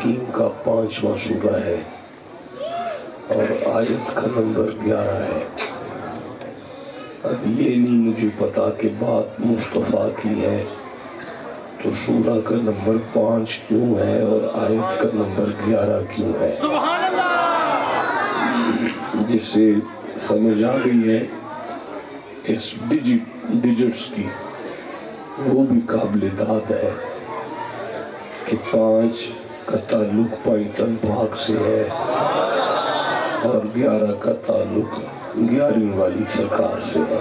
حکیم کا 5واں سورہ ہے اور آیت کا نمبر 11 ہے۔ اب یہ نہیں مجھے پتا کہ بات مصطفیٰ کی ہے تو سورہ کا نمبر 5 کیوں ہے اور آیت کا نمبر 11 کیوں ہے۔ سبحان اللہ۔ جسے سمجھ آ گئی ہے اس ڈیجٹس کی، وہ بھی قابل داد ہے کہ 5 کا تعلق پائتن پاک سے ہے اور 11 کا تعلق 11ویں والی سرکار سے ہے۔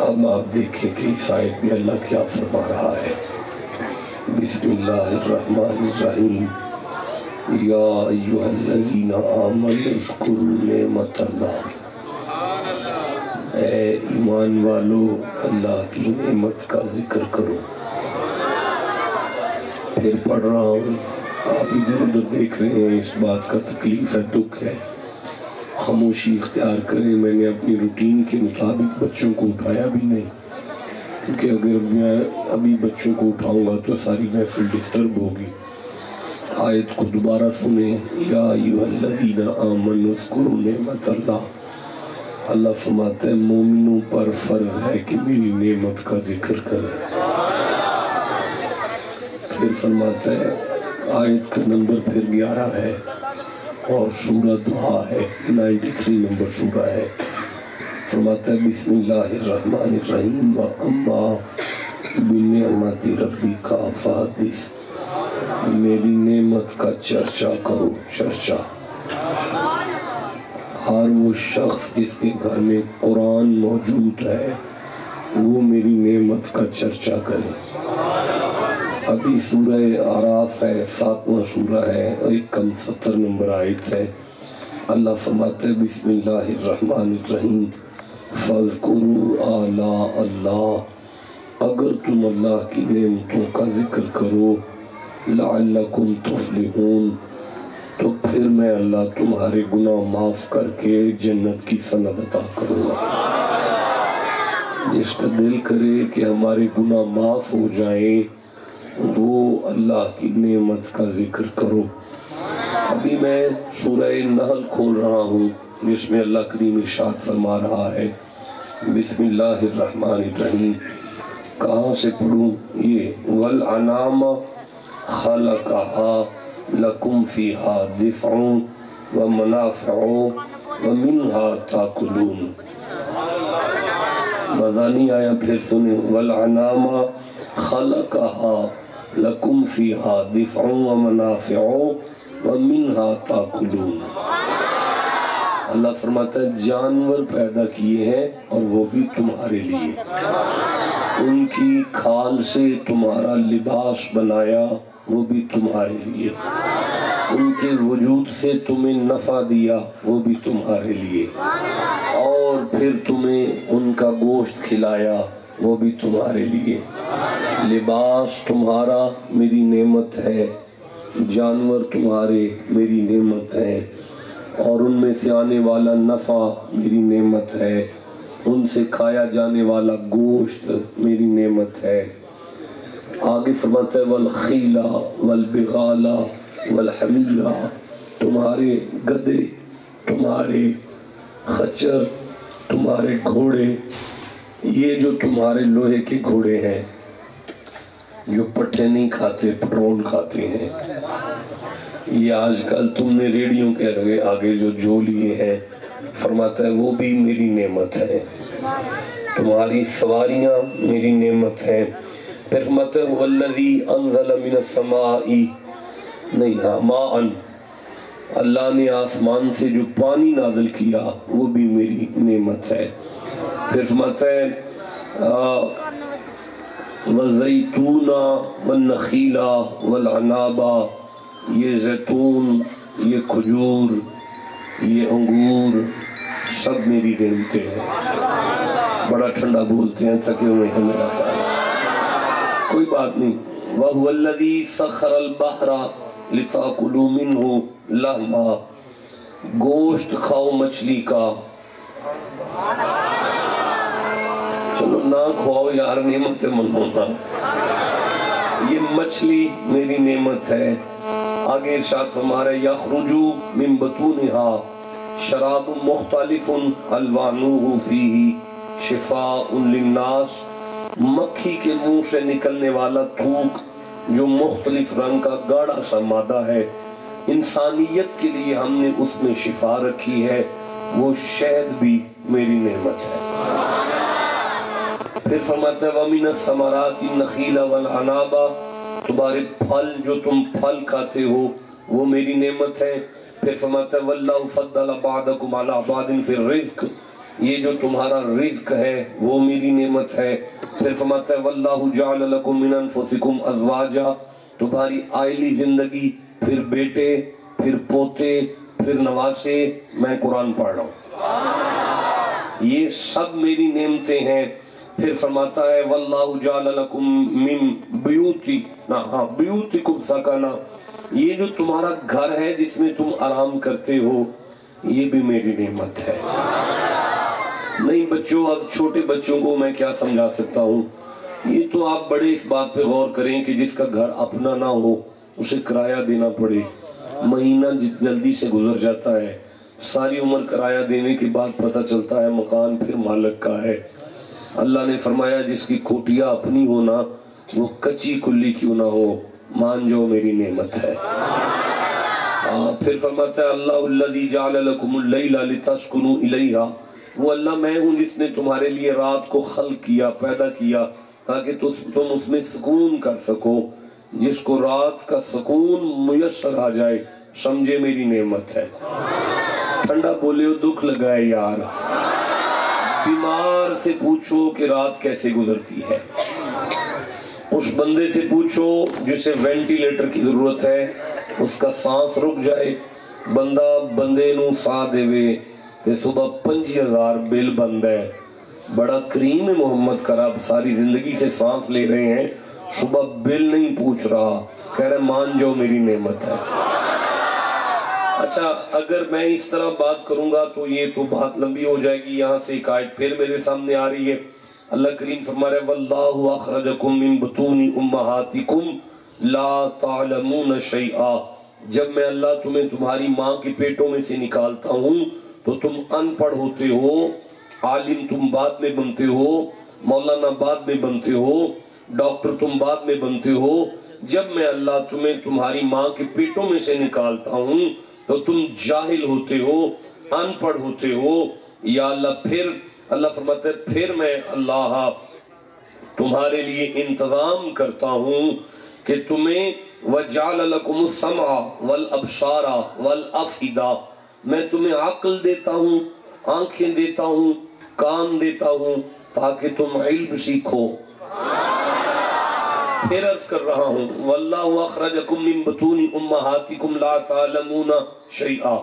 اب آپ دیکھیں کہ اس آیت میں اللہ کیا فرما رہا ہے۔ بسم اللہ الرحمن الرحیم، یا ایہا الذین آمنوا اذکروا نعمت اللہ۔ اے ایمان والو، اللہ کی نعمت کا ذکر کرو۔ پھر پڑھ رہا ہوں، آپ ادھر ادھر دیکھ رہے ہیں، اس بات کا تکلیف ہے، دکھ ہے، خاموشی اختیار کریں۔ میں نے اپنی روٹین کے مطابق بچوں کو اٹھایا بھی نہیں، کیونکہ اگر میں ابھی بچوں کو اٹھاؤں گا تو ساری محفل ڈسٹرب ہوگی۔ آیت کو دوبارہ سنیں، یا ایھا الذین آمنوا اذکروا نعمت اللہ۔ اللہ فرماتا ہے مومنوں پر فرض ہے کہ میری نعمت کا ذکر کریں۔ پھر فرماتا ہے آیت کا نمبر پھر 11 ہے اور سورہ دعا ہے، 93 نمبر سورہ ہے۔ فرماتا ہے بسم اللہ الرحمن الرحیم، وَأَمَّا بِنِعْمَتِ رَبِّكَ فَحَدِّثْ۔ میری نعمت کا چرچا کرو، چرچا۔ ہر وہ شخص جس کے گھر میں قرآن موجود ہے وہ میری نعمت کا چرچا کرے۔ ابھی سورہ اعراف ہے، 7واں سورہ ہے اور 70 نمبر آیت ہے۔ اللہ فرماتا ہے بسم اللہ الرحمن الرحیم، فَاذْكُرُوا آلَاءَ اللَّهِ۔ اگر تم اللہ کی نعمتوں کا ذکر کرو، لَعَلَّكُمْ تُفْلِحُونَ، تو پھر میں اللہ تمہارے گناہ معاف کر کے جنت کی سند عطا کروں گا۔ جس کا دل کرے کہ ہمارے گناہ معاف ہو جائیں وہ اللہ کی نعمت کا ذکر کرو۔ ابھی میں سورہ نحل کھول رہا ہوں جس میں اللہ کریم ارشاد فرما رہا ہے بسم اللہ الرحمن الرحیم۔ کہاں سے پڑھوں یہ؟ وَالْعَنَامَ خَلَقَهَا لَكُمْ فِيهَا دِفْعٌ وَمَنَافِعُ وَمِنْهَا تَأْكُلُونَ۔ مزانی آیا پھر سنیں، وَالْعَنَامَ خَلَقَهَا لَكُمْ فِيهَا دِفْعٌ وَمَنَافِعُ وَمِنْهَا تَأْكُلُونَ۔ اللہ فرماتا ہے جانور پیدا کیے ہیں اور وہ بھی تمہارے لیے، ان کی کھال سے تمہارا لباس بنایا وہ بھی تمہارے لیے، ان کے وجود سے تمہیں نفع دیا وہ بھی تمہارے لیے، اور پھر تمہیں ان کا گوشت کھلایا وہ بھی تمہارے لیے۔ لباس تمہارا میری نعمت ہے، جانور تمہارے میری نعمت ہے، اور ان میں سے آنے والا نفع میری نعمت ہے، ان سے کھایا جانے والا گوشت میری نعمت ہے۔ آگے فرماتا ہے والخیل والبغال والحمیر، تمہارے گدھے، تمہارے خچر، تمہارے گھوڑے، یہ جو تمہارے لوہے کے گھوڑے ہیں جو پٹھے نہیں کھاتے، پٹرول کھاتے ہیں، یہ آج کل تم نے ریڑیوں کے آگے جو لیے ہیں، فرماتا ہے وہ بھی میری نعمت ہے، تمہاری سواریاں میری نعمت ہیں۔ پھر فرماتا ہے والذی انزل من السماء، نہیں ہاں ماءً، اللہ نے آسمان سے جو پانی نازل کیا وہ بھی میری نعمت ہے۔ پھر فرماتا ہے وَالزَّيْتُونَ وَالنَّخِيلَ وَالْعَنَابَ، یہ زیتون، یہ کھجور، یہ انگور سب میری نعمتیں ہیں۔ بڑا ٹھنڈا بولتے ہیں تھکے ہوئے ہیں میرا خیال، کوئی بات نہیں۔ وَهُوَ الَّذِي سَخَّرَ الْبَحْرَ لِتَأْكُلُوا مِنْهُ لَحْمًا، گوشت کھاؤ مچھلی کا، چلو نہ کھواؤ یار، نعمت من ہونا، یہ مچھلی میری نعمت ہے. آگے ارشاد فرما رہے یخرجو من بطونہا شراب مختلف الوانہ فیہ شفاء للناس. مکھی کے منہ سے نکلنے والا تھوک جو مختلف رنگ کا گاڑھا سا مادہ ہے، انسانیت کے لیے ہم نے اس میں شفا رکھی ہے. وہ شہد بھی میری نعمت ہے. پھر فرماتا ہے وَمِنَ الثَّمَرَاتِ النَّخِيلَ وَالْعَنَابَ. تمہارے پھل جو تم پھل کھاتے ہو وہ میری نعمت ہے. پھر فرماتا ہے وَاللَّهُ فَضَّلَ بَعْضَكُمْ عَلَىٰ بَعْضٍ فِي الرِّزْقِ. یہ جو تمہارا رزق ہے وہ میری نعمت ہے. پھر فرماتا ہے وَاللَّهُ جَعَلَ لَكُم مِّنْ أَنفُسِكُمْ أَزْوَاجًا. تمہاری آئلی زندگی، پھر بیٹے، پھر پوتے، پھر نواسے. میں قرآن پڑھ رہا ہوں، یہ سب میری نعمتیں ہیں. پھر فرماتا ہے وَاللَّهُ جَعَلَ لَكُم مِّن بِيُوتِكُمْ سَكَنًا. یہ جو تمہارا گھر ہے جس میں تم آرام کرتے ہو یہ بھی میری نعمت ہے. نہیں بچوں، اب چھوٹے بچوں کو میں کیا سمجھا سکتا ہوں. یہ تو آپ بڑے اس بات پہ غور کریں کہ جس کا گھر اپنا نہ ہو اسے کرایہ دینا پڑے. مہینہ جلدی سے گزر جاتا ہے، ساری عمر کرایہ دینے کے بعد پتہ چلتا ہے مکان پھر مالک کا ہے. اللہ نے فرمایا جس کی کوٹیا اپنی ہونا وہ کچی کلی کیوں نہ ہو، مان جو میری نعمت ہے. پھر فرماتا ہے اللہ الذی جعل لکم اللیل لتسکنوا الیہا. وہ اللہ میں ہوں جس نے تمہارے لیے رات کو خلق کیا، پیدا کیا تاکہ تم اس میں سکون کر سکو. جس کو رات کا سکون میسر آ جائے سمجھے میری نعمت ہے. ٹھنڈا بولے ہو دکھ لگائے یار. بیمار سے پوچھو کہ رات کیسے گزرتی ہے. اس بندے سے پوچھو جسے وینٹیلیٹر کی ضرورت ہے، اس کا سانس رک جائے، بندے نو سا دے وے کہ صبح 5000 بل بند ہے. بڑا کریم ہے محمد کا رب، ساری زندگی سے سانس لے رہے ہیں، صبح بل نہیں پوچھ رہا، کہہ رہے مان جو میری نعمت ہے. اچھا اگر میں اس طرح بات کروں گا تو یہ تو بات لمبی ہو جائے گی. یہاں سے ایک آیت پھر میرے سامنے آ رہی ہے. اللہ کریم فرما رہے واللہ اخرجکم من بطون امہاتکم لا تعلمون شیئا. جب میں اللہ تمہیں تمہاری ماں کے پیٹوں میں سے نکالتا ہوں تو تم ان پڑھ ہوتے ہو، عالم تم بعد میں بنتے ہو، مولانا بعد میں بنتے ہو، ڈاکٹر تم بعد میں بنتے ہو. جب میں اللہ تمہیں تمہاری ماں کے پیٹوں میں سے نکالتا ہوں تو تم جاہل ہوتے ہو، ان پڑھ ہوتے ہو. یا اللہ پھر اللہ فرماتا ہے پھر میں اللہ تمہارے لیے انتظام کرتا ہوں کہ تمہیں وَجَعَلَ لَكُمُ السَّمْعَ وَالْأَبْصَارَ وَالْأَفْئِدَةَ. میں تمہیں عقل دیتا ہوں، آنکھیں دیتا ہوں، کان دیتا ہوں تاکہ تم علم سیکھو. پھر عرض کر رہا ہوں وَاللَّهُ أَخْرَجَكُم مِّن بُطُونِ أُمَّهَاتِكُمْ لَا تَعْلَمُونَ شَيْئًا.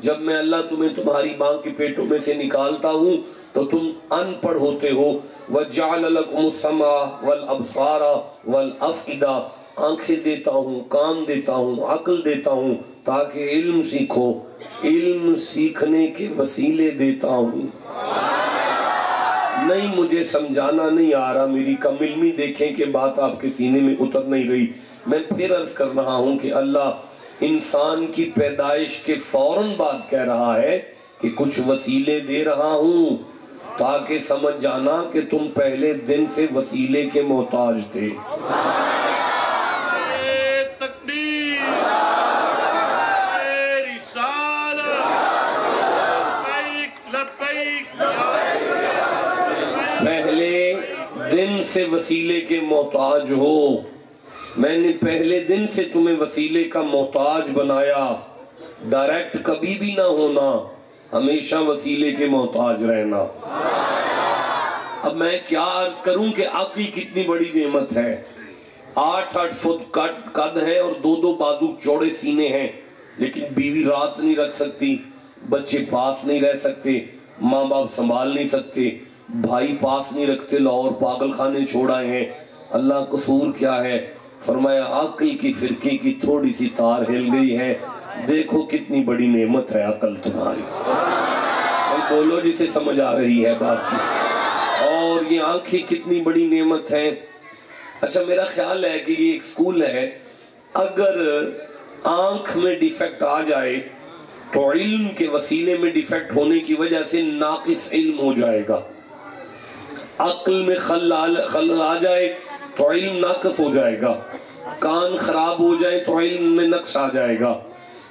جب میں اللہ تمہیں تمہاری ماں کے پیٹوں میں سے نکالتا ہوں تو تم ان پڑھ ہوتے ہو. وَجَعَلَ لَكُمُ السَّمْعَ وَالْأَبْصَارَ وَالْأَفْئِدَةَ. آنکھیں دیتا ہوں، کان دیتا ہوں، عقل دیتا ہوں تاکہ علم سیکھو. علم سیکھنے کے وسیلے دیتا ہوں. نہیں مجھے سمجھانا نہیں آ رہا، میری کم علمی دیکھیں کہ بات آپ کے سینے میں اتر نہیں رہی. میں پھر عرض کر رہا ہوں کہ اللہ انسان کی پیدائش کے فوراً بعد کہہ رہا ہے کہ کچھ وسیلے دے رہا ہوں تاکہ سمجھ جانا کہ تم پہلے دن سے وسیلے کے محتاج تھے. پہلے دن سے وسیلے کے محتاج ہو. میں نے پہلے دن سے تمہیں وسیلے کا محتاج بنایا. ڈائریکٹ کبھی بھی نہ ہونا، ہمیشہ وسیلے کے محتاج رہنا. اب میں کیا عرض کروں کہ عقل کتنی بڑی نعمت ہے. 8 فٹ قد ہے اور 2 بازو چوڑے سینے ہیں، لیکن بیوی رات نہیں رکھ سکتی، بچے پاس نہیں رہ سکتے، ماں باپ سنبھال نہیں سکتے، بھائی پاس نہیں رکھتے، لاہور پاگل خانے چھوڑ آئے ہیں. اللہ قصور کیا ہے؟ فرمایا عقل کی فرقے کی تھوڑی سی تار ہل گئی ہے. دیکھو کتنی بڑی نعمت ہے عقل تمہاری. بولو جسے سمجھ آ رہی ہے بات کی. اور یہ آنکھیں کتنی بڑی نعمت ہے. اچھا میرا خیال ہے کہ یہ ایک سکول ہے، اگر آنکھ میں ڈیفیکٹ آ جائے تو علم کے وسیلے میں ڈیفیکٹ ہونے کی وجہ سے ناقص علم ہو جائے گا، عقل میں خلل آ جائے تو علم ناقص ہو جائے گا، کان خراب ہو جائے تو علم میں نقص آ جائے گا۔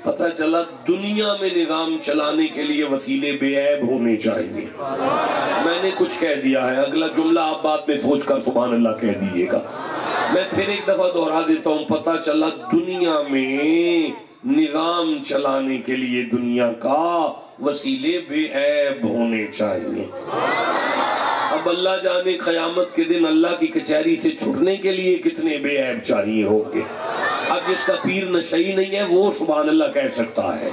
پتہ چلا دنیا میں نظام چلانے کے لیے وسیلے بے عیب ہونے چاہیے۔ میں نے کچھ کہہ دیا ہے، اگلا جملہ آپ بعد میں سوچ کر سبحان اللہ کہہ دیجیے گا۔ میں پھر ایک دفعہ دوہرا دیتا ہوں، پتہ چلا دنیا میں نظام چلانے کے لیے دنیا کا وسیلے بے عیب ہونے چاہیے۔ اب اللہ جانے قیامت کے دن اللہ کی کچہری سے چھٹنے کے لیے کتنے بے عیب چاہیے ہوں گے۔ اب جس کا پیر نشئی نہیں ہے وہ سبحان اللہ کہہ سکتا ہے۔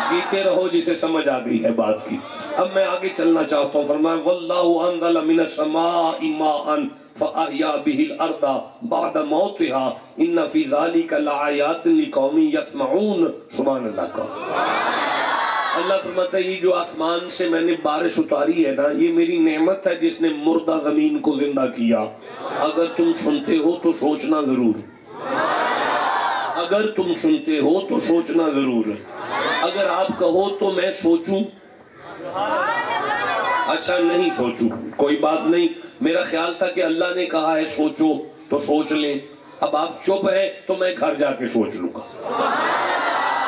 جیتے رہو جسے سمجھ آ گئی ہے بات کی۔ اب میں آگے چلنا چاہتا ہوں، فرمایا واللہ انزل من السماء ماء فاحیا به الارض بعد موتها ان فی ذلک لآیات لقوم یسمعون۔ سبحان اللہ کا اللہ فرماتا ہے یہ جو آسمان سے میں نے بارش اتاری ہے نا، یہ میری نعمت ہے جس نے مردہ زمین کو زندہ کیا۔ اگر تم سنتے ہو تو سوچنا ضرور، اگر تم سنتے ہو تو سوچنا ضرور۔ اگر آپ کہو تو میں سوچوں، اچھا نہیں سوچوں کوئی بات نہیں، میرا خیال تھا کہ اللہ نے کہا ہے سوچو تو سوچ لیں، اب آپ چپ ہیں تو میں گھر جا کے سوچ لوں گا۔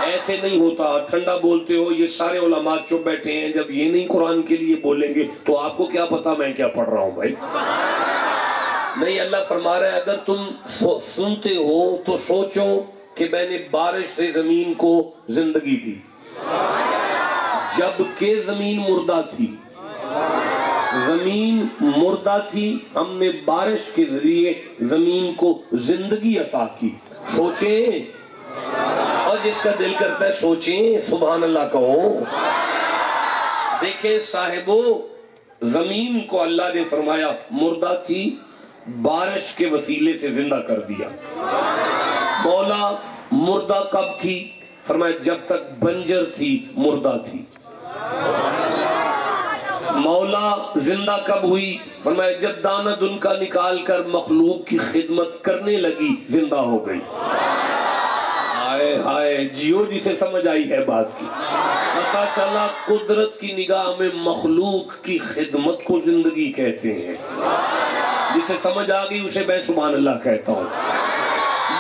ایسے نہیں ہوتا، ٹھنڈا بولتے ہو، یہ سارے علماء چپ بیٹھے ہیں، جب یہ نہیں قرآن کے لیے بولیں گے تو آپ کو کیا پتا میں کیا پڑھ رہا ہوں بھائی۔ نہیں، اللہ فرما رہا ہے اگر تم سنتے ہو تو سوچو کہ میں نے بارش سے زمین کو زندگی دی، جبکہ زمین مردہ تھی، زمین مردہ تھی، ہم نے بارش کے ذریعے زمین کو زندگی عطا کی۔ سوچیں، اور جس کا دل کرتا ہے سوچیں، سبحان اللہ کہو۔ دیکھیں صاحبو، زمین کو اللہ نے فرمایا مردہ تھی، بارش کے وسیلے سے زندہ کر دیا۔ مولا مردہ کب تھی؟ فرمایا جب تک بنجر تھی مردہ تھی۔ مولا زندہ کب ہوئی؟ فرمایا جب دانہ دن کا نکال کر مخلوق کی خدمت کرنے لگی زندہ ہو گئی۔ ہائے ہائے، جیو جسے سمجھ آئی ہے بات کی۔ پتہ چلا قدرت کی نگاہ میں مخلوق کی خدمت کو زندگی کہتے ہیں۔ جسے سمجھ آ گئی اسے میں سبحان اللہ کہتا ہوں۔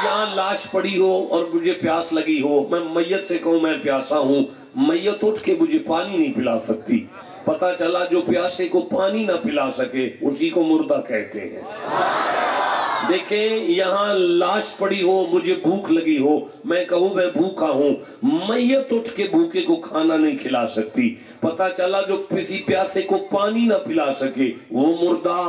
یہاں لاش پڑی ہو اور مجھے پیاس لگی ہو، میں میت سے کہوں میں پیاسا ہوں، میت اٹھ کے مجھے پانی نہیں پلا سکتی۔ پتہ چلا جو پیاسے کو پانی نہ پلا سکے اسی کو مردہ کہتے ہیں۔ دیکھیں یہاں لاش پڑی ہو، مجھے بھوک لگی ہو، میں کہوں میں بھوکا ہوں، میت اٹھ کے بھوکے کو کھانا نہیں کھلا سکتی۔ پتہ چلا جو کسی پیاسے کو پانی نہ پلا سکے وہ مردہ،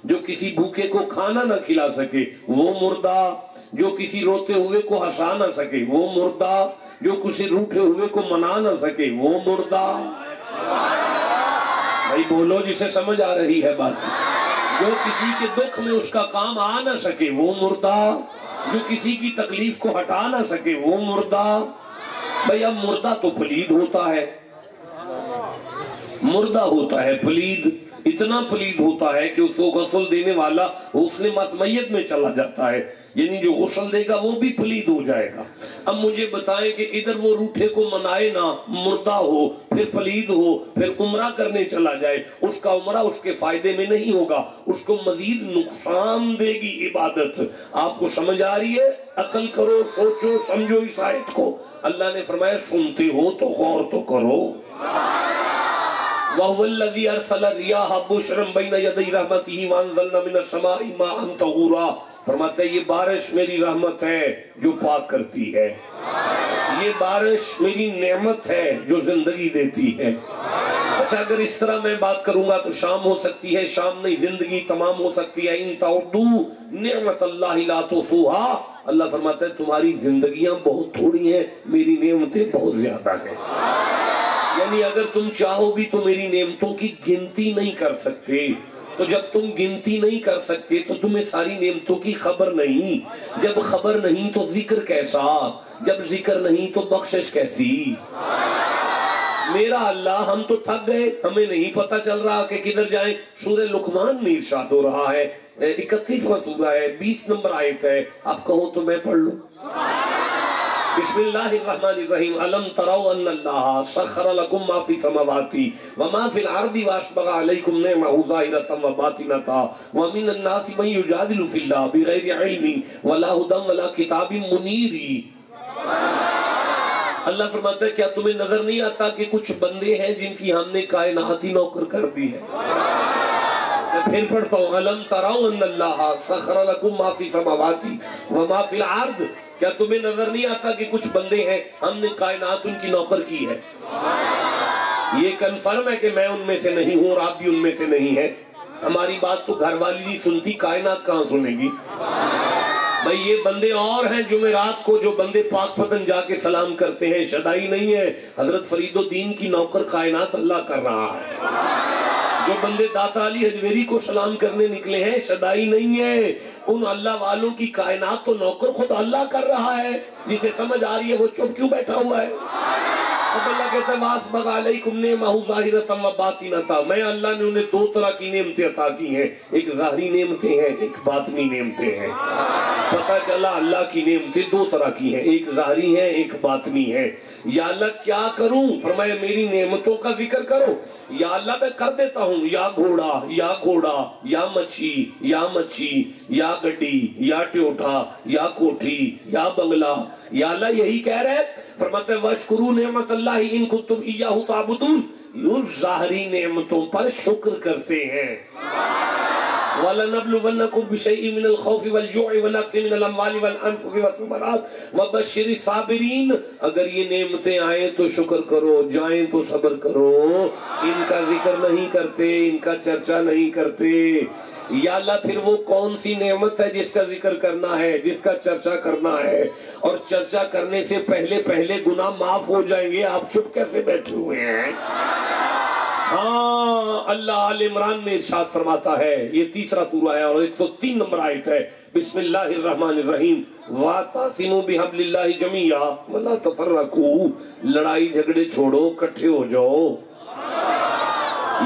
جو کسی بھوکے کو کھانا نہ کھلا سکے وہ مردہ، جو کسی روتے ہوئے کو ہنسا نہ سکے وہ مردہ، جو کسی روٹھے ہوئے کو منا نہ سکے وہ مردہ۔ بھائی بولو جسے سمجھ آ رہی ہے بات۔ جو کسی کے دکھ میں اس کا کام آ نہ سکے وہ مردہ، جو کسی کی تکلیف کو ہٹا نہ سکے وہ مردہ۔ بھئی اب مردہ تو پلید ہوتا ہے، مردہ ہوتا ہے پلید، اتنا پلید ہوتا ہے کہ اس کو غسل دینے والا غسل مسمیت میں چلا جاتا ہے، یعنی جو غسل دے گا وہ بھی پلید ہو جائے گا۔ اب مجھے بتائیں کہ ادھر وہ روٹھے کو منائے نہ، مردہ ہو، پھر پلید ہو، پھر عمرہ کرنے چلا جائے، اس کا عمرہ اس کے فائدے میں نہیں ہوگا، اس کو مزید نقصان دے گی عبادت۔ آپ کو سمجھ آ رہی ہے؟ عقل کرو، سوچو، سمجھو اس آیت کو۔ اللہ نے فرمایا سنتے ہو تو غور تو کرو۔ وَهُوَ الَّذِي أَرْسَلَ الرِّيَاحَ بُشْرًا بَيْنَ يَدَيْ رَحْمَتِهِ وَأَنزَلْنَا مِنَ السَّمَاءِ مَاءً طَهُورًا۔ فرماتا ہے یہ بارش میری رحمت ہے جو پاک کرتی ہے، یہ بارش میری نعمت ہے جو زندگی دیتی ہے۔ اچھا اگر اس طرح میں بات کروں گا تو شام ہو سکتی ہے، شام نہیں زندگی تمام ہو سکتی ہے۔ ان تعدوا نعمت اللہ لا تحصوها، اللہ فرماتا ہے تمہاری زندگیاں بہت تھوڑی ہیں، میری نعمتیں بہت زیادہ ہیں۔ یعنی اگر تم چاہو بھی تو میری نعمتوں کی گنتی نہیں کر سکتے، تو جب تم گنتی نہیں کر سکتے تو تمہیں ساری نعمتوں کی خبر نہیں، جب خبر نہیں تو ذکر کیسا، جب ذکر نہیں تو بخشش کیسی۔ میرا اللہ ہم تو تھک گئے، ہمیں نہیں پتہ چل رہا کہ کدھر جائیں۔ سورہ لقمان میں ارشاد ہو رہا ہے، 31واں سورہ ہے، 20 نمبر آیت ہے، آپ کہو تو میں پڑھ لوں۔ بسم اللہ الرحمن الرحیم، الم تروا ان اللہ سخر لکم ما فی السماوات وما فی الارض واسبغ علیکم نعمہ ظاہرۃ وباطنۃ ومن الناس من یجادل فی اللہ بغیر علم ولا ھدی ولا کتاب منیر۔ اللہ فرماتا ہے کیا تمہیں نظر نہیں آتا کہ کچھ بندے ہیں جن کی ہم نے کائنات ہی نوکر کر دی ہے؟ میں پھر پڑھتا ہوں، الم تروا ان اللہ سخر لکم ما فی السماوات وما فی الارض، کیا تمہیں نظر نہیں آتا کہ کچھ بندے ہیں ہم نے کائنات ان کی نوکر کی ہے؟ یہ کنفرم ہے کہ میں ان میں سے نہیں ہوں اور آپ بھی ان میں سے نہیں ہیں۔ ہماری بات تو گھر والی نہیں سنتی، کائنات کہاں سنے گی؟ بھئی یہ بندے اور ہیں جمعرات کو جو بندے پاک پتن جا کے سلام کرتے ہیں، شدائی نہیں ہے، حضرت فرید الدین کی نوکر کائنات اللہ کر رہا ہے۔ جو بندے داتا علی حجویری کو سلام کرنے نکلے ہیں، شدائی نہیں ہے، ان اللہ والوں کی کائنات تو نوکر خود اللہ کر رہا ہے۔ جسے سمجھ آ رہی ہے وہ چپ کیوں بیٹھا ہوا ہے؟ اب اللہ کہتا ہے وَاسْبَغَ عَلَيْكُمْ نِعْمَهُ ظَاهِرَةً وَبَاطِنَةً، میں اللہ نے انہیں دو طرح کی نعمتیں عطا کی ہیں، ایک ظاہری نعمتیں ہیں، ایک باطنی نعمتیں ہیں۔ پتہ چلا اللہ کی نعمتیں دو طرح کی ہیں، ایک ظاہری ہیں ایک باطنی ہیں۔ یا اللہ کیا کروں؟ فرمایا میری نعمتوں کا ذکر کرو۔ یا اللہ میں کر دیتا ہوں، یا گھوڑا یا گھوڑا، یا مچھی یا مچھی، یا گڈی یا ٹیوٹا، یا کوٹھی یا بنگلہ، یا اللہ یہی کہہ رہے۔ فرماتے وَاشْكُرُوا نِعْمَةَ اللَّهِ إِن كُنتُمْ إِيَّاهُ تَعْبُدُونَ، یوں ظاہری نعمتوں پر شکر کرتے ہیں۔ وَلَنَبْلُوَنَّكُمْ بِشَيْءٍ مِّنَ الْخَوْفِ وَالْجُوعِ وَنَقْصٍ مِّنَ الْأَمْوَالِ وَالْأَنفُسِ وَالثَّمَرَاتِ وَبَشِّرِ الصَّابِرِينَ، اگر یہ نعمتیں آئیں تو شکر کرو، جائیں تو صبر کرو۔ ان کا ذکر نہیں کرتے، ان کا چرچا نہیں کرتے۔ یا اللہ پھر وہ کون سی نعمت ہے جس کا ذکر کرنا ہے، جس کا چرچا کرنا ہے، اور چرچا کرنے سے پہلے گناہ معاف ہو جائیں گے، آپ چپ کیسے بیٹھے ہوئے ہیں؟ ہاں اللہ آل عمران میں ارشاد فرماتا ہے، یہ تیسرا سورہ ہے اور 103 نمبر آیت ہے، بسم اللہ الرحمن الرحیم، وَاعْتَصِمُوا بِحَبْلِ اللَّهِ جَمِيعًا وَلَا تَفَرَّقُوا، لڑائی جھگڑے چھوڑو، کٹھے ہو جاؤ۔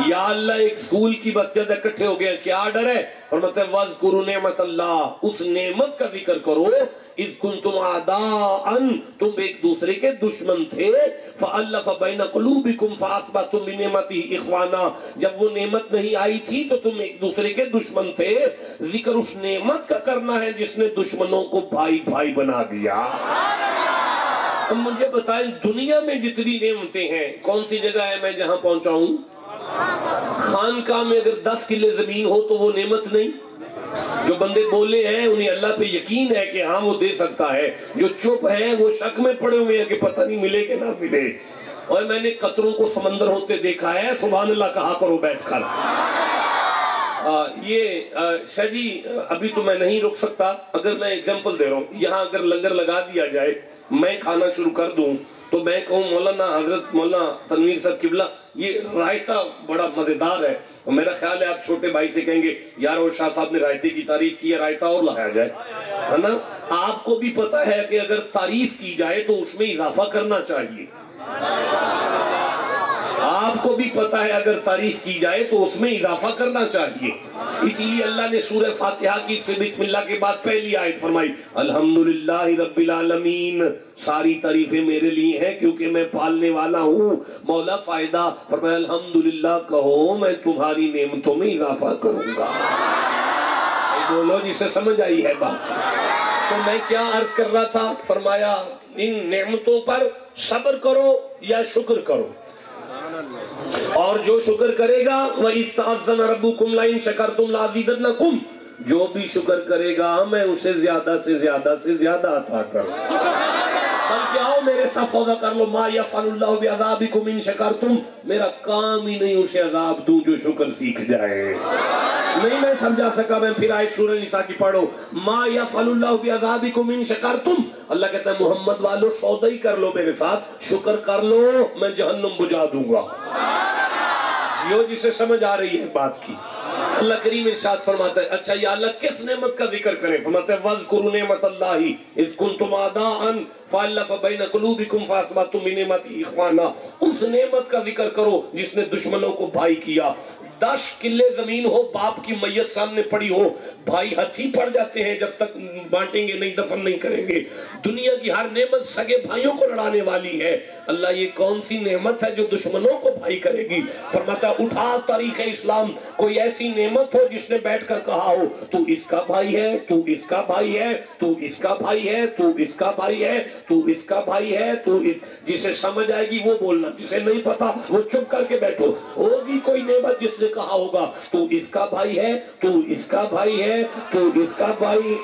یا اللہ ایک سکول کی مسجد اکٹھے ہو گئے، کیا آرڈر ہے؟ فرماتے ہیں وَاذْكُرُوا نِعْمَةَ اللَّهِ، اس نعمت کا ذکر کرو، اِذْ كُنْتُمْ أَعْدَاءً، تم ایک دوسرے کے دشمن تھے، فَأَلَّفَ بَيْنَ قُلُوبِكُمْ فَأَصْبَحْتُمْ بِنِعْمَتِهِ إِخْوَانًا، جب وہ نعمت نہیں آئی تھی تو تم ایک دوسرے کے دشمن تھے۔ ذکر اس نعمت کا کرنا ہے جس نے دشمنوں کو بھائی بھائی بنا دیا۔ اب مجھے بتائیں دنیا میں جتنی نعمتیں ہیں، کون سی جگہ ہے میں جہاں پہنچا ہوں؟ خانقاہ میں اگر 10 کلے زمین ہو تو وہ نعمت نہیں؟ جو بندے بولے ہیں انہیں اللہ پہ یقین ہے کہ ہاں وہ دے سکتا ہے، جو چپ ہیں وہ شک میں پڑے ہوئے ہیں کہ پتہ نہیں ملے کہ نہ ملے۔ اور میں نے قطروں کو سمندر ہوتے دیکھا ہے، سبحان اللہ کہا کرو بیٹھ کر۔ یہ شاہ جی ابھی تو میں نہیں رک سکتا، اگر میں ایگزامپل دے رہا ہوں، یہاں اگر لنگر لگا دیا جائے، میں کھانا شروع کر دوں تو میں کہوں مولانا حضرت مولانا تنویر صاحب قبلہ یہ رائتہ بڑا مزیدار ہے، اور میرا خیال ہے آپ چھوٹے بھائی سے کہیں گے یار وہ شاہ صاحب نے رائتے کی تعریف کی ہے، رائتہ اور لایا جائے، ہے نا؟ آپ کو بھی پتہ ہے کہ اگر تعریف کی جائے تو اس میں اضافہ کرنا چاہیے۔ آپ کو بھی پتہ ہے اگر تعریف کی جائے تو اس میں اضافہ کرنا چاہیے۔ اسی لیے اللہ نے سورہ فاتحہ کی بسم اللہ کے بعد پہلی آیت فرمائی الحمدللہ رب العالمین، ساری تعریفیں میرے لیے ہیں کیونکہ میں پالنے والا ہوں۔ مولا فائدہ فرمایا الحمدللہ کہو میں تمہاری نعمتوں میں اضافہ کروں گا۔ بولو جسے سمجھ آئی ہے بات۔ تو میں کیا عرض کر رہا تھا؟ فرمایا ان نعمتوں پر صبر کرو یا شکر کرو، اور جو شکر کرے گا وَإِذْ تَعَذَّنَ رَبُّكُمْ لَئِن شَكَرْتُمْ لَأَزِيدَنَّكُمْ، جو بھی شکر کرے گا میں اسے زیادہ سے زیادہ سے زیادہ عطا کروں۔ بلکہ آؤ میرے ساتھ سودا کر لو، مَا يَفْعَلُ اللَّهُ بِعَذَابِكُمْ إِن شَكَرْتُمْ، میرا کام ہی نہیں اسے عذاب دوں جو شکر سیکھ جائے۔ نہیں میں سمجھا سکا، میں پھر آیت سورہ نساء کی پڑھو، مَا يَفْعَلُ اللَّهُ بِعَذَابِكُمْ إِن شَكَرْتُمْ، اللہ کہتا ہے محمد والو سودا ہی کر لو میرے ساتھ، شکر کر لو میں جہنم بجھا دوں گا۔ جیو جسے سمجھ آ رہی ہے بات کی۔ اللہ کریم ارشاد فرماتا ہے اچھا یا اللہ کس نعمت کا ذکر کریں؟ فرماتا ہے وَاذْكُرُوا نِعْمَةَ اللَّهِ إِذْ كُنْتُمْ أَعْدَاءً فَأَلَّفَ بَيْنَ قُلُوبِكُمْ فَأَصْبَحْتُم بِنِعْمَتِهِ إِخْوَانًا، اس نعمت کا ذکر کرو جس نے دشمنوں کو بھائی کیا۔ 10 کلے زمین ہو، باپ کی میت سامنے پڑی ہو، بھائی ہتھی پڑ جاتے ہیں جب تک بانٹیں گے نہیں، دفن نہیں کریں گے۔ دنیا کی ہر نعمت سگے بھائیوں کو لڑانے والی ہے۔ اللہ یہ کون سی نعمت ہے جو دشمنوں کو بھائی کرے گی؟ فرماتا اٹھا تاریخ اسلام، کوئی ایسی نعمت ہو جس نے بیٹھ کر کہا ہو تو اس کا بھائی ہے، تو اس کا بھائی ہے، تو اس کا بھائی ہے، تو اس کا بھائی ہے، تو اس کا بھائی ہے، تو جسے سمجھ آئے گی وہ بولنا، جسے نہیں پتا وہ چپ کر کے بیٹھو۔ ہوگی کوئی نعمت جس نے کہا ہوگا تو اس کا بھائی ہے، تو اس کا بھائی ہے، تو اس کا بھائی،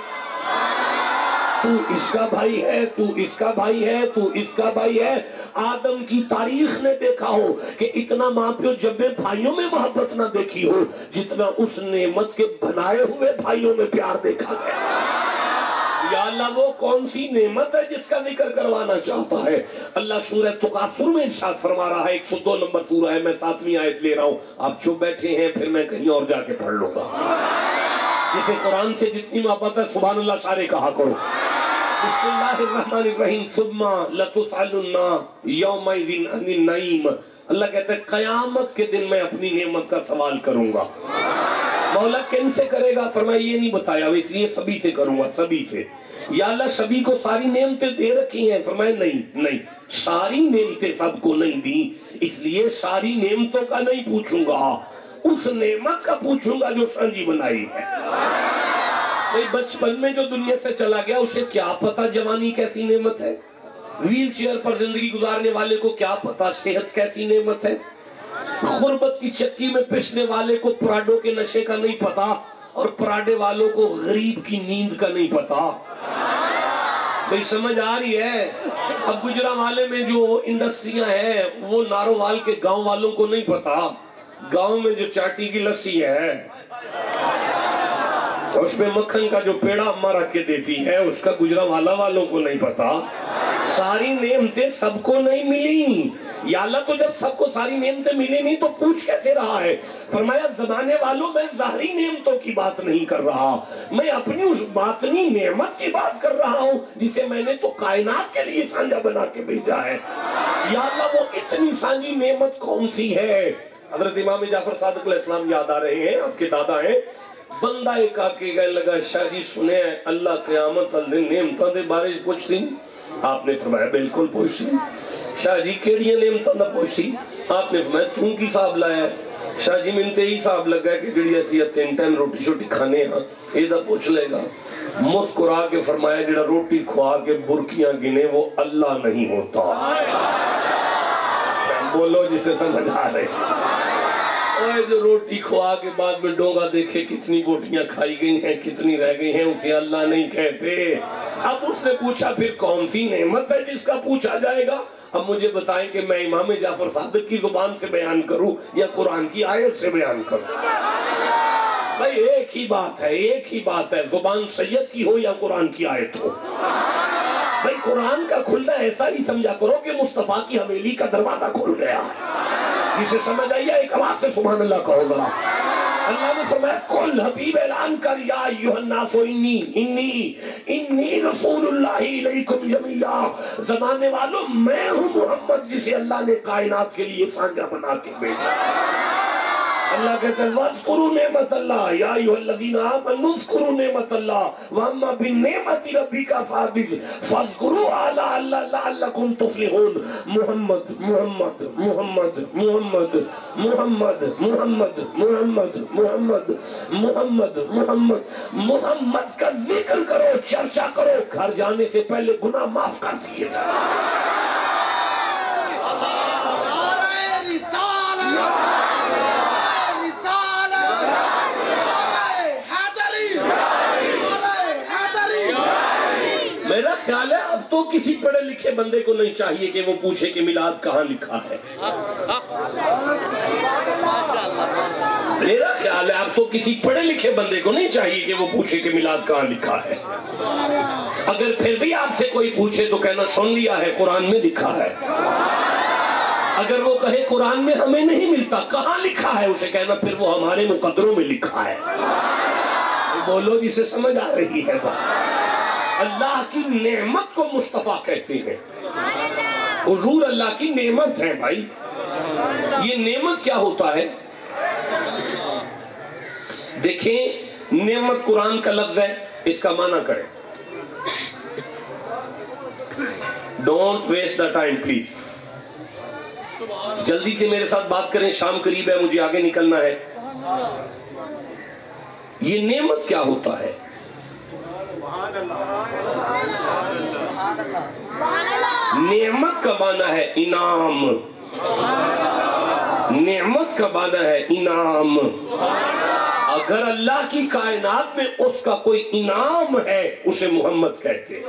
تو اس کا بھائی ہے، تو اس کا بھائی ہے، تو اس کا بھائی ہے۔ آدم کی تاریخ نے دیکھا ہو کہ اتنا ماں پیو جب بھائیوں میں محبت نہ دیکھی ہو جتنا اس نعمت کے بنائے ہوئے بھائیوں میں پیار دیکھا گیا۔ یا اللہ وہ کون سی نعمت ہے جس کا ذکر کروانا چاہتا ہے؟ اللہ سورہ تکاثر میں ارشاد فرما رہا ہے، 102 نمبر سورہ ہے، میں 7ویں آیت لے رہا ہوں، آپ چپ بیٹھے ہیں پھر میں کہیں اور جا کے پڑھ لوں گا۔ جسے قرآن سے جتنی محبت ہے سبحان اللہ سارے کہا کرو۔ بسم اللہ الرحمن الرحیم ثم لتسألن یومئذ عن النعیم۔ اللہ کہتا ہے قیامت کے دن میں اپنی نعمت کا سوال کروں گا۔ مولا کن سے کرے گا؟ فرمایا یہ نہیں بتایا، اس لیے سبھی سے کروں گا، سبھی سے۔ یا اللہ سبھی کو ساری نعمتیں دے رکھی ہیں؟ فرمایا نہیں، ساری نعمتیں سب کو نہیں دی، اس لیے ساری نعمتوں کا نہیں پوچھوں گا، اس نعمت کا پوچھوں گا جو سنجی بنائی ہے۔ بھئی بچپن میں جو دنیا سے چلا گیا اسے کیا پتا جوانی کیسی نعمت ہے؟ ویل چیئر پر زندگی گزارنے والے کو کیا پتا صحت کیسی نعمت ہے؟ غربت کی چکی میں پسنے والے کو پراڈو کے نشے کا نہیں پتا، اور پراڈے والوں کو غریب کی نیند کا نہیں پتا۔ بھئی سمجھ آ رہی ہے؟ اب گجرانوالے میں جو انڈسٹریاں ہیں وہ نارووال کے گاؤں والوں کو نہیں پتا۔ گاؤں میں جو چاٹی کی لسی ہے اس میں مکھن کا جو پیڑا اماں رکھ کے دیتی ہے اس کا گجرانوالہ والوں کو نہیں پتا۔ ساری نعمتیں سب کو نہیں ملی۔ یا اللہ تو جب سب کو ساری نعمتیں ملی نہیں تو پوچھ کیسے رہا ہے؟ فرمایا زمانے والوں میں ظاہری نعمتوں کی بات نہیں کر رہا، میں اپنی اس باطنی نعمت کی بات کر رہا ہوں جسے میں نے تو کائنات کے لیے سانجا بنا کے بھیجا ہے۔ یا اللہ وہ اتنی سانجی نعمت کون سی ہے؟ حضرت امام جعفر صادق علیہ السلام یاد آ رہے ہیں، آپ کے دادا ہیں۔ بندہ ایک آکے گئے لگا شاہ جی سنے اللہ قیامت دن نعمتوں دے بارے پوچھ سی؟ آپ نے فرمایا بالکل پوچھ سی۔ شاہ جی کیڑیاں نعمتوں دا پوچھ سی؟ آپ نے فرمایا تم کی صاحب لایا ہے؟ شاہ جی من تے ہی صاحب لگا کہ جڑی ایسی 3 ٹائم روٹی شوٹی کھانے ہاں یہ دا پوچھ لے گا۔ مسکرا کے فرمایا جڑا روٹی کھوا کے برکیاں گنے وہ اللہ نہیں ہوتا۔ بولو جسے سمجھ آ رہے۔ اور جو روٹی کھوا کے بعد میں ڈونگا دیکھے کتنی بوٹیاں کھائی گئی ہیں کتنی رہ گئی ہیں اسے اللہ نہیں کہتے۔ اب اس نے پوچھا پھر کون سی نعمت ہے جس کا پوچھا جائے گا؟ اب مجھے بتائیں کہ میں امام جعفر صادق کی زبان سے بیان کروں یا قرآن کی آیت سے بیان کروں؟ بھائی ایک ہی بات ہے، ایک ہی بات ہے، زبان سید کی ہو یا قرآن کی آیت ہو۔ بھائی قرآن کا کھلنا ایسا ہی سمجھا کرو کہ مصطفیٰ کی حویلی کا دروازہ کھل گیا۔ جسے سمجھ آئیے ایک آواز سے سبحان اللہ کہو ذرا۔ اللہ نے فرمایا قل حبیب اعلان کر یا ایھا الناس انی رسول اللہ الیکم جمیعا، زمانے والوں میں ہوں محمد جسے اللہ نے کائنات کے لیے سانجا بنا کے بھیجا۔ اللہ کہتے ہیں وَاذْكُرُوا نِعْمَةَ اللَّهِ يَا أَيُّهَا الَّذِينَ آمَنُوا اذْكُرُوا نِعْمَةَ اللَّهِ وَأَمَّا بِنِعْمَةِ رَبِّكَ فَحَدِّثْ فَاذْكُرُوا آلَاءَ لَعَلَّكُمْ تُفْلِحُونَ۔ محمد محمد محمد محمد محمد محمد محمد محمد محمد محمد محمد کا ذکر کرو، چرچا کرو، گھر جانے سے پہلے گناہ معاف کر دیے جائے۔ میرا خیال ہے اب تو کسی پڑھے لکھے بندے کو نہیں چاہیے کہ وہ پوچھے کہ میلاد کہاں لکھا ہے۔ میرا خیال ہے اب تو کسی پڑھے لکھے بندے کو نہیں چاہیے کہ وہ پوچھے کہ میلاد کہاں لکھا ہے۔ اگر پھر بھی آپ سے کوئی پوچھے تو کہنا سن لیا ہے قرآن میں لکھا ہے۔ اگر وہ کہے قرآن میں ہمیں نہیں ملتا، کہاں لکھا ہے؟ اسے کہنا پھر وہ ہمارے مقدروں میں لکھا ہے۔ بولو جسے سمجھ آ رہی ہے بات۔ اللہ کی نعمت کو مصطفیٰ کہتے ہیں۔ حضور اللہ کی نعمت ہے بھائی۔ یہ نعمت کیا ہوتا ہے؟ دیکھیں، نعمت قرآن کا لفظ ہے، اس کا معنی کریں۔ Don't waste the time please, جلدی سے میرے ساتھ بات کریں، شام قریب ہے، مجھے آگے نکلنا ہے۔ یہ نعمت کیا ہوتا ہے؟ نعمت کا معنی ہے انعام، نعمت کا معنی ہے انعام۔ اگر اللہ کی کائنات میں اس کا کوئی انعام ہے، اسے محمد کہتے ہیں۔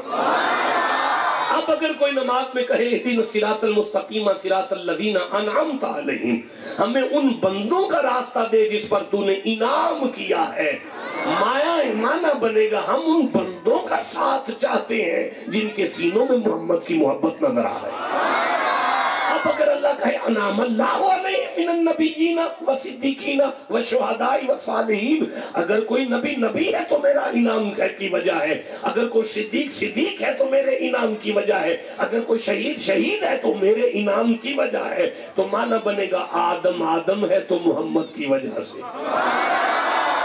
اب اگر کوئی نماز میں کہے اہدنا الصراط المستقیم صراط الذین انعمت علیہم، ہمیں ان بندوں کا راستہ دے جس پر تو نے انعام کیا ہے، مایا ایمانہ بنے گا ہم ان بندوں کا ساتھ چاہتے ہیں جن کے سینوں میں محمد کی محبت نظر آ رہی ہے۔ اب اگر اللہ کہے انعم اللہ علیہم من النبیین والصدیقین والشہداء والصالحین، اگر کوئی نبی ہے تو میرا انعام کی وجہ ہے، اگر کوئی صدیق ہے تو میرے انعام کی وجہ ہے، اگر کوئی شہید ہے تو میرے انعام کی وجہ ہے، تو معنی بنے گا آدم ہے تو محمد کی وجہ سے،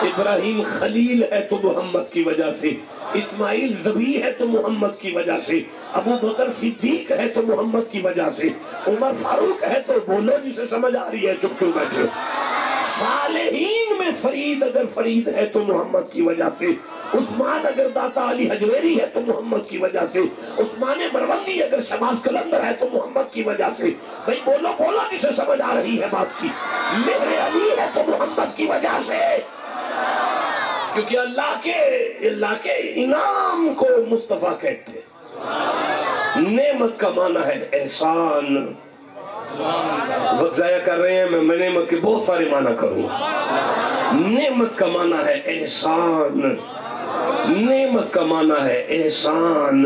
ابراہیم خلیل ہے تو محمد کی وجہ سے، اسماعیل ذبیح ہے تو محمد کی وجہ سے، ابو بکر صدیق ہے تو محمد کی وجہ سے، عمر فاروق ہے تو بولو جسے سمجھ آ رہی ہے، چپ کیوں بیٹھے؟ صالحین میں فرید اگر فرید ہے تو محمد کی وجہ سے، عثمان اگر داتا علی حجویری ہے تو محمد کی وجہ سے، عثمان مروندی اگر شماس قلندر ہے تو محمد کی وجہ سے۔ بھئی بولو جسے سمجھ آ رہی ہے بات کی، مہر علی ہے تو محمد کی وجہ سے، کیونکہ اللہ کے انعام کو مصطفیٰ کہتے ہیں۔ نعمت کا معنی ہے احسان۔ وقت ضائع کر رہے ہیں، میں نعمت کے بہت سارے معنی کروں گا۔ نعمت کا معنی ہے احسان، نعمت کا معنی ہے احسان۔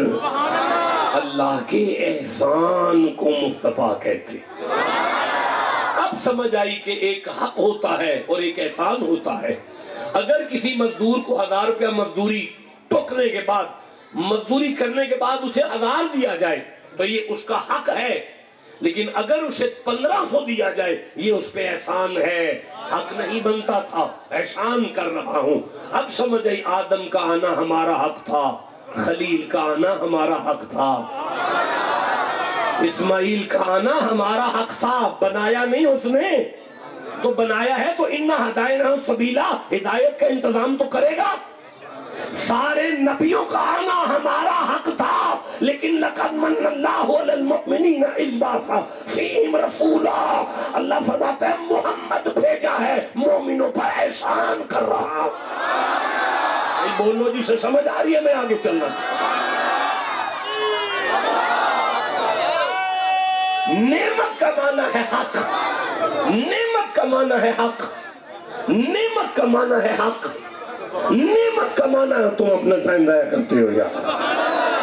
اللہ کے احسان کو مصطفیٰ کہتے ہیں۔ اب سمجھ آئی کہ ایک حق ہوتا ہے اور ایک احسان ہوتا ہے۔ اگر کسی مزدور کو 1000 روپیہ مزدوری ٹوکنے کے بعد، مزدوری کرنے کے بعد اسے 1000 دیا جائے تو یہ اس کا حق ہے، لیکن اگر اسے 1500 دیا جائے یہ اس پہ احسان ہے۔ حق نہیں بنتا تھا، احسان کر رہا ہوں۔ اب سمجھ آئی، آدم کا آنا ہمارا حق تھا، خلیل کا آنا ہمارا حق تھا، اسماعیل کا آنا ہمارا حق تھا۔ بنایا نہیں اس نے تو بنایا ہے تو اِنَّا ہَدَائِنَا سَبِیلًا، ہدایت کا انتظام تو کرے گا۔ سارے نبیوں کا آنا ہمارا حق تھا، لیکن لَقَدْ مَنَّ اللَّهُ عَلَى الْمُؤْمِنِينَ إِذْ بَعَثَ فِيهِمْ رَسُولًا، اللہ فرماتا ہے محمد بھیجا ہے، مومنوں پر احسان کر رہا۔ بولو جسے سمجھ آ رہی ہے، میں آگے چلنا چاہتا ہوں۔ نعمت کا معنی ہے حق، نعمت کا معنی ہے حق، نعمت کا معنی ہے حق، نعمت کا معنی ہے تم اپنا ٹائم ضائع کرتے ہو یار۔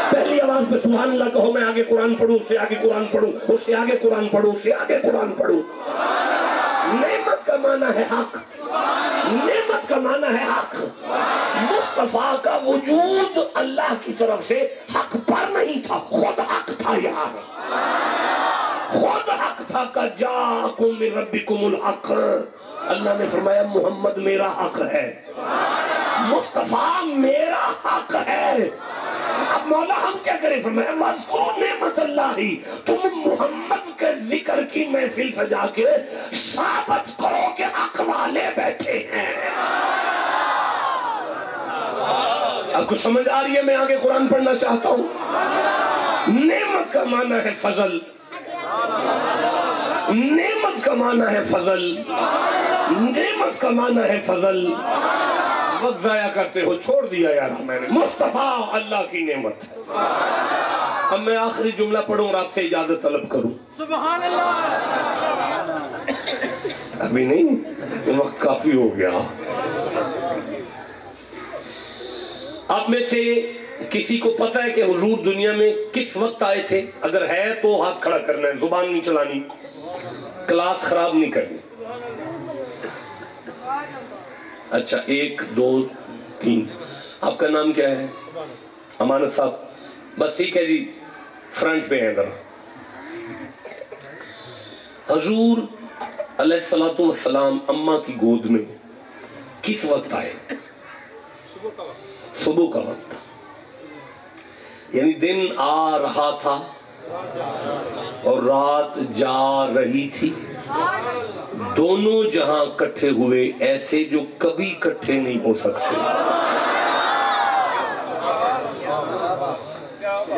پہلی آواز پہ سبحان اللہ کہو، میں آگے قرآن پڑھوں، اس سے آگے قرآن پڑھوں، اس سے آگے قرآن پڑھوں، اس سے آگے قرآن پڑھوں۔ نعمت کا معنی ہے حق، نعمت کا معنی ہے حق۔ مصطفیٰ کا وجود اللہ کی طرف سے حق پر نہیں تھا، خود حق تھا یار، خود حق تھا۔ کہ جاءکم من ربکم الحق، اللہ نے فرمایا محمد میرا حق ہے، مصطفیٰ میرا حق ہے۔ اب مولا ہم کیا کریں؟ فرمایا وَاذْكُرُوا نِعْمَةَ اللَّهِ، تم محمد کے ذکر کی محفل سجا کے ثابت کرو کہ حق والے بیٹھے ہیں۔ اب کچھ سمجھ آ رہی ہے؟ میں آگے قرآن پڑھنا چاہتا ہوں۔ نعمت کا معنی ہے فضل، نعمت کا معنی ہے فضل، نعمت کا معنی ہے فضل۔ وقت ضائع کرتے ہو، چھوڑ دیا یار میں نے۔ مصطفیٰ اللہ کی نعمت ہے۔ اب میں آخری جملہ پڑھوں اور آپ سے اجازت طلب کروں۔ سبحان اللہ۔ ابھی نہیں، یہ وقت کافی ہو گیا۔ اب میں سے کسی کو پتہ ہے کہ حضور دنیا میں کس وقت آئے تھے؟ اگر ہے تو ہاتھ کھڑا کرنا ہے، زبان نہیں چلانی۔ کلاس خراب نہیں کرنی. اچھا 1 2 3 آپ کا نام کیا ہے؟ امانت صاحب. بس ٹھیک ہے جی, فرنٹ پہ ہیں ذرا. حضور علیہ السلام اماں کی گود میں کس وقت آئے؟ صبح کا وقت تھا, یعنی دن آ رہا تھا اور رات جا رہی تھی. دونوں جہاں کٹھے ہوئے ایسے جو کبھی کٹھے نہیں ہو سکتے.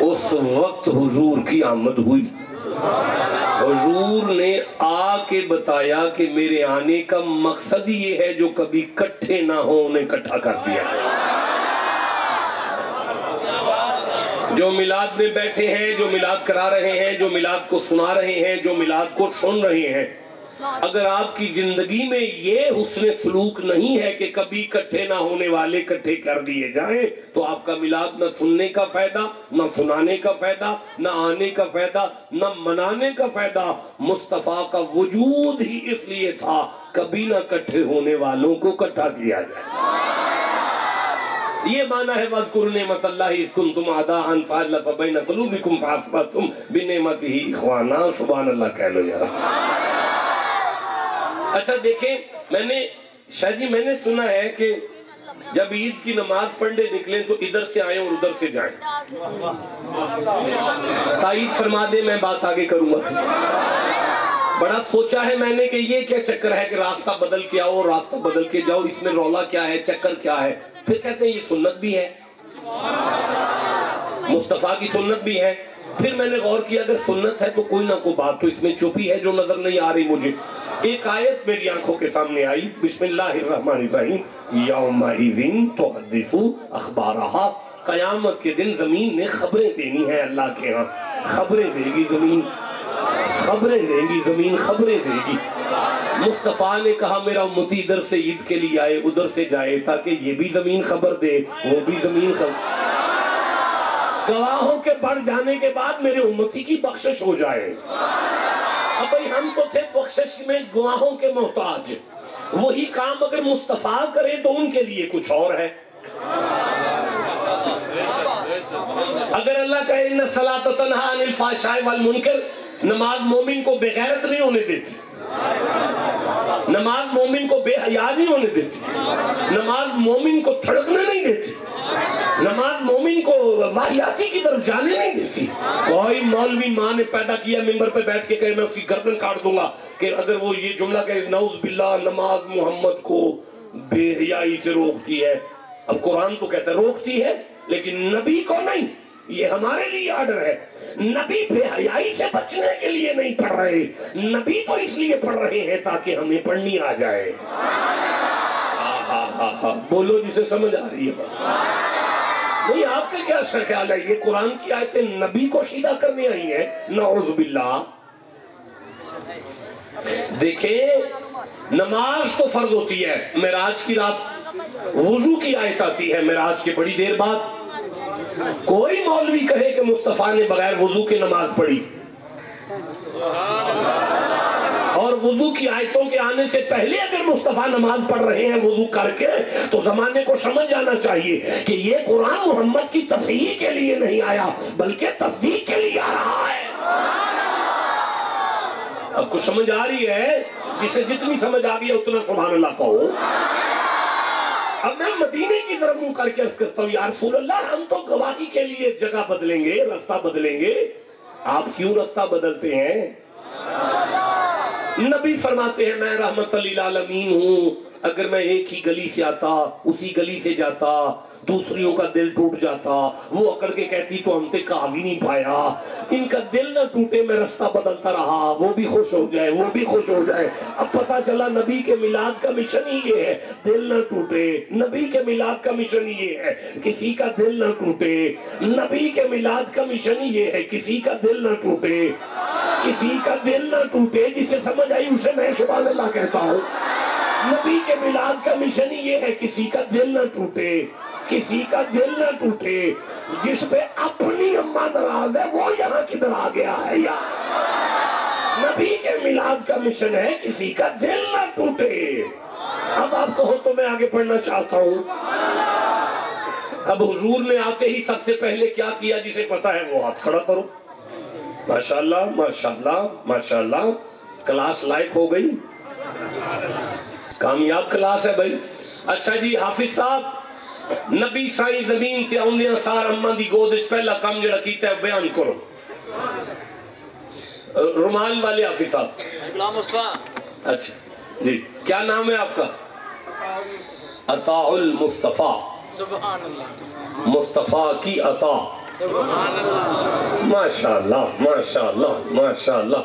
اس وقت حضور کی آمد ہوئی. حضور نے آ کے بتایا کہ میرے آنے کا مقصد یہ ہے جو کبھی کٹھے نہ ہو انہیں اکٹھا کر دیا. جو میلاد میں بیٹھے ہیں, جو میلاد کرا رہے ہیں, جو میلاد کو سنا رہے ہیں, جو میلاد کو سن رہے ہیں, اگر آپ کی زندگی میں یہ حسن سلوک نہیں ہے کہ کبھی کٹھے نہ ہونے والے کٹھے کر دیے جائیں, تو آپ کا میلاد نہ سننے کا فائدہ, نہ سنانے کا فائدہ, نہ آنے کا فائدہ, نہ منانے کا فائدہ. مصطفیٰ کا وجود ہی اس لیے تھا کبھی نہ کٹھے ہونے والوں کو اکٹھا کیا جائے. یہ معنی ہے وَاذْكُرُوا نِعْمَتَ اللَّهِ إِذْ كُنْتُمْ أَعْدَاءً فَأَلَّفَ بَيْنَ قُلُوبِكُمْ فَأَصْبَحْتُمْ بِنِعْمَتِهِ إِخْوَانًا. سبحان اللہ کہہ لو یار. اچھا دیکھیں, میں نے سنا ہے کہ جب عید کی نماز پڑھنے نکلیں تو ادھر سے آئیں اور ادھر سے جائیں. تائید فرما دے, میں بات آگے کروں گا. بڑا سوچا ہے میں نے کہ یہ کیا چکر ہے کہ راستہ بدل کے آؤ, راستہ بدل کے جاؤ, اس میں رولا کیا ہے, چکر کیا ہے. پھر کہتے ہیں یہ سنت بھی ہے, مصطفیٰ کی سنت بھی ہے. پھر میں نے غور کیا اگر سنت ہے تو کوئی نہ کوئی بات تو اس میں چھپی ہے جو نظر نہیں آ رہی مجھے. ایک آیت میری آنکھوں کے سامنے آئی, بسم اللہ الرحمن الرحیم, یومئذ تحدث اخبارہا. قیامت کے دن زمین نے خبریں دینی ہیں اللہ کے ہاں. خبریں دے گی زمین, خبریں دے گی زمین, خبریں دے گی. مصطفیٰ نے کہا میرا امتی ادھر سے عید کے لیے آئے, ادھر سے جائے, تاکہ یہ بھی زمین خبر دے, وہ بھی زمین خبر. گواہوں کے بڑھ جانے کے بعد میرے امتی کی بخشش ہو جائے. اب بھئی ہم تو تھے بخشش میں گواہوں کے محتاج. وہی کام اگر مصطفیٰ کرے تو ان کے لیے کچھ اور ہے. اگر اللہ کہے ان الصلاۃ تنہی عن الفحشاء والمنکر, نماز مومن کو بے غیرت نہیں ہونے دیتی, نماز مومن کو بے حیا نہیں ہونے دیتی, نماز مومن کو تھڑکنے نہیں دیتی, نماز مومن کو واہیاتی کی طرف جانے نہیں دیتی. کوئی مولوی ماں نے پیدا کیا ممبر پہ بیٹھ کے کہے میں اس کی گردن کاٹ دوں گا, کہ اگر وہ یہ جملہ کہے نعوذ باللہ نماز محمد کو بے حیائی سے روکتی ہے. اب قرآن تو کہتا ہے روکتی ہے, لیکن نبی کو نہیں. یہ ہمارے لیے آرڈر ہے. نبی بے حیائی سے بچنے کے لیے نہیں پڑھ رہے, نبی تو اس لیے پڑھ رہے ہیں تاکہ ہمیں پڑھنی آ جائے. بولو جسے سمجھ آ رہی ہے. نہیں آپ کا کیا خیال ہے, یہ قرآن کی آیتیں نبی کو سیدھا کرنے آئی ہیں؟ نعوذ باللہ. دیکھیں نماز تو فرض ہوتی ہے, معراج کی رات وضو کی آیت آتی ہے معراج کے بڑی دیر بعد. کوئی مولوی کہے کہ مصطفیٰ نے بغیر وضو کے نماز پڑھی, اور وضو کی آیتوں کے آنے سے پہلے اگر مصطفیٰ نماز پڑھ رہے ہیں وضو کر کے, تو زمانے کو سمجھ جانا چاہیے کہ یہ قرآن محمد کی تصحیح کے لیے نہیں آیا بلکہ تصدیق کے لیے آ رہا ہے. اب کچھ سمجھ آ رہی ہے؟ جسے جتنی سمجھ آ گئی ہے اتنا سبحان اللہ کہو. اب میں مدینے کی طرف منہ کر کے عرض کرتا ہوں یا رسول اللہ, ہم تو گواہی کے لیے جگہ بدلیں گے, راستہ بدلیں گے, آپ کیوں راستہ بدلتے ہیں؟ نبی فرماتے ہیں میں رحمت للعالمین ہوں, اگر میں ایک ہی گلی سے آتا, اسی گلی سے جاتا, دوسریوں کا دل ٹوٹ جاتا, وہ اکڑ کے کہتی تو ہم تے کہا بھی نہیں پایا, ان کا دل نہ ٹوٹے, میں رستہ بدلتا رہا, وہ بھی خوش ہو جائے, وہ بھی خوش ہو جائے. اب پتا چلا نبی کے میلاد کا مشن ہی یہ ہے, دل نہ ٹوٹے. نبی کے میلاد کا مشن ہی یہ ہے, کسی کا دل نہ ٹوٹے. نبی کے میلاد کا مشن ہی یہ ہے, کسی کا دل نہ ٹوٹے, کسی کا دل نہ ٹوٹے. جسے سمجھ آئی اسے میں سبحان اللہ کہتا ہوں. نبی کے میلاد کا مشن یہ ہے کسی کا دل نہ ٹوٹے, کسی کا دل نہ ٹوٹے. جس پہ اپنی اماں ناراض ہے وہ یہاں کدھر آ گیا ہے یار. نبی کے میلاد کا مشن ہے کسی کا دل نہ ٹوٹے. اب آپ کہو تو میں آگے پڑھنا چاہتا ہوں. اب حضور نے آتے ہی سب سے پہلے کیا کیا؟ جسے پتا ہے وہ ہاتھ کھڑا کرو. ماشاءاللہ ماشاءاللہ ماشاءاللہ. کلاس لائق ہو گئی، کامیاب کلاس ہے بھائی. اچھا جی حافظ صاحب، نبی سائیں زمین تے آندیاں سار اماں دی گود وچ پہلا کام جڑا کیتا ہے بیان کرو. رومال والے حافظ صاحب. اچھا جی، کیا نام ہے آپ کا؟ عطاء المصطفیٰ. سبحان اللہ. مصطفیٰ کی عطا. سبحان اللہ. ماشاءاللہ ماشاءاللہ ماشاءاللہ.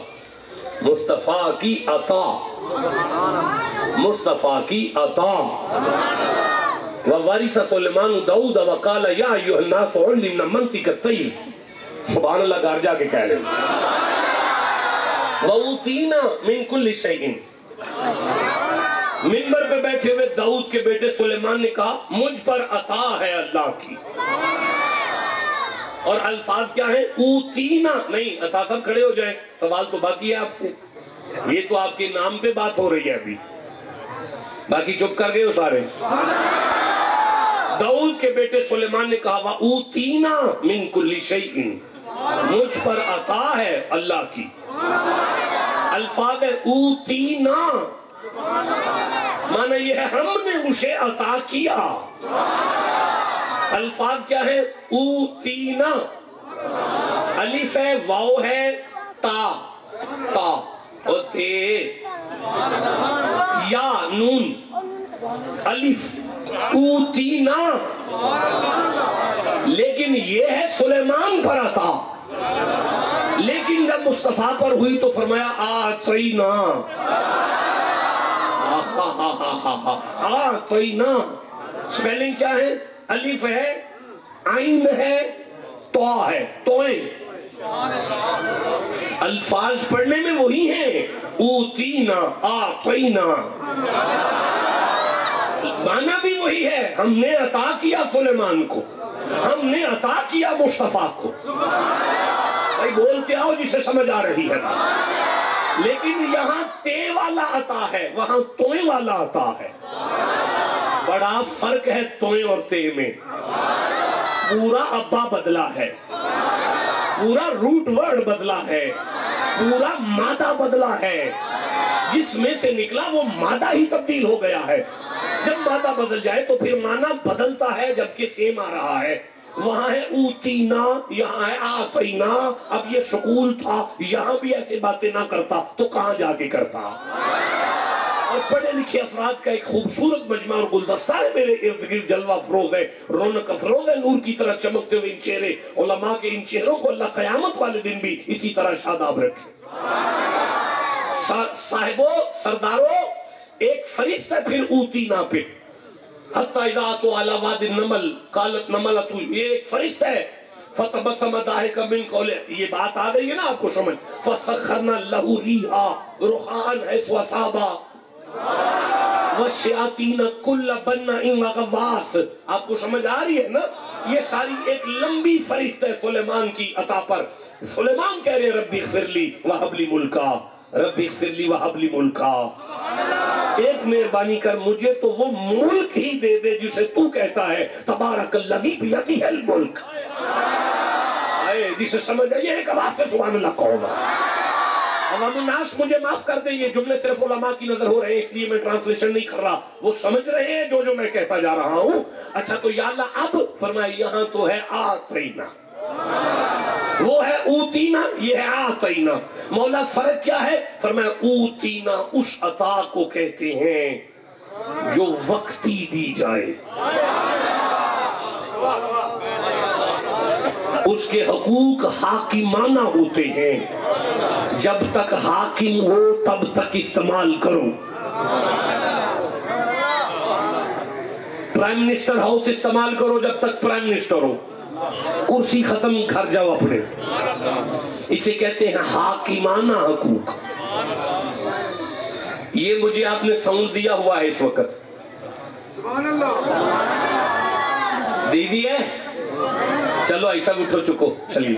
مصطفیٰ کی عطا، مصطفیٰ کی عطا. وَوَارِثَ سُلَيْمَانُ دَاؤُدَ وَقَالَ يَا أَيُّهَا النَّاسُ عُلِّمْنَا مَنطِقَ الطَّيْرِ. سبحان اللہ، گھر جا کے کہہ رہے ہیں. وَأُوتِينَا مِن كُلِّ شَيْءٍ. منبر پہ بیٹھے ہوئے داؤد کے بیٹے سلیمان نے کہا مجھ پر عطا ہے اللہ کی. اور الفاظ کیا ہیں؟ اوتینا نہیں. عطا صاحب کھڑے ہو جائیں، سوال تو باقی ہے آپ سے. یہ تو آپ کے نام پہ بات ہو رہی ہے ابھی، باقی چپ کر گئے ہو سارے. داؤد کے بیٹے سلیمان نے کہا وَأُوتِينَا مِن كُلِّ شَيْءٍ. مجھ پر عطا ہے اللہ کی. الفاظ ہے اوتینا، معنی یہ ہے ہم نے اسے عطا کیا. الفاظ کیا ہے؟ اوتینا. الف ہے، واو ہے، تا تا اور تے یا نون الف. اوتینا. لیکن یہ ہے سلیمان پر عطا. لیکن جب مصطفیٰ پر ہوئی تو فرمایا آتینا. آتینا. سپیلنگ کیا ہے؟ الف ہے، عین ہے، تو ہے، توئیں. الفاظ پڑھنے میں وہی ہیں، اوتینا آتینا. معنی بھی وہی ہے، ہم نے عطا کیا سلیمان کو، ہم نے عطا کیا مصطفیٰ کو. بھائی بولتے آؤ جسے سمجھ آ رہی ہے. لیکن یہاں تے والا عطا ہے، وہاں توئیں والا عطا ہے. بڑا فرق ہے توئیں اور تے میں. پورا ابا بدلا ہے، پورا روٹ ورڈ بدلا ہے، پورا مادہ بدلا ہے. جس میں سے نکلا وہ مادہ ہی تبدیل ہو گیا ہے. جب مادہ بدل جائے تو پھر معنی بدلتا ہے، جبکہ سیم آ رہا ہے. وہاں ہے اوتینا، یہاں ہے آتینا. اب یہ شکول تھا، یہاں بھی ایسے باتیں نہ کرتا تو کہاں جا کے کرتا. اور پڑھے لکھے افراد کا ایک خوبصورت مجمع اور گلدستہ ہے میرے ارد گرد. جلوہ افروز ہے، رونق افروز ہے، نور کی طرح چمکتے ہوئے ان چہرے. علماء کے ان چہروں کو اللہ قیامت والے دن بھی اسی طرح شاداب رکھے. صاحبوں، سرداروں، ایک فرشتہ ہے پھر اوتینا پہ. حتی اذا اتوا علی واد النمل قالت نملۃ، یہ ایک فرشتہ ہے. فتبسم ضاحکا من قولہ، یہ بات آ گئی ہے نا آپ کو سمجھ. فسخرنا لہ ریحا رخاء حیث اصابا والشیاطین کل بناء وغواص. آپ کو سمجھ آ رہی ہے نا؟ یہ ساری ایک لمبی فہرست ہے سلیمان کی عطا پر. سلیمان کہہ رہے ربی اغفر لی وہب لی ملکا، ربی اغفر لی وہب لی ملکا. ایک مہربانی کر، مجھے تو وہ ملک ہی دے دے جسے تو کہتا ہے تبارک الذی بیدہ الملک. جسے سمجھ آئیے ایک آواز سے سبحان اللہ کہو. عوام الناس مجھے معاف کر دیں، یہ جملے صرف علماء کی نظر ہو رہے ہیں، اس لیے میں ٹرانسلیشن نہیں کر رہا. وہ سمجھ رہے ہیں جو میں کہتا جا رہا ہوں. اچھا تو یا اللہ اب فرمائے یہاں تو ہے آتینا، وہ ہے اوتینا، یہ ہے آتینا. مولا فرق کیا ہے؟ فرمایا اوتینا اس عطا کو کہتے ہیں جو وقتی دی جائے. اس کے حقوق حاکمانہ ہوتے ہیں. جب تک حاکم ہو تب تک استعمال کرو. پرائم منسٹر ہاؤس استعمال کرو جب تک پرائم منسٹر ہو. کرسی ختم، گھر جاؤ اپنے. اسے کہتے ہیں حاکمانہ حقوق. یہ مجھے آپ نے ساؤنڈ دیا ہوا ہے اس وقت، دی ہے. چلو ایسا اٹھو چکو چلیے.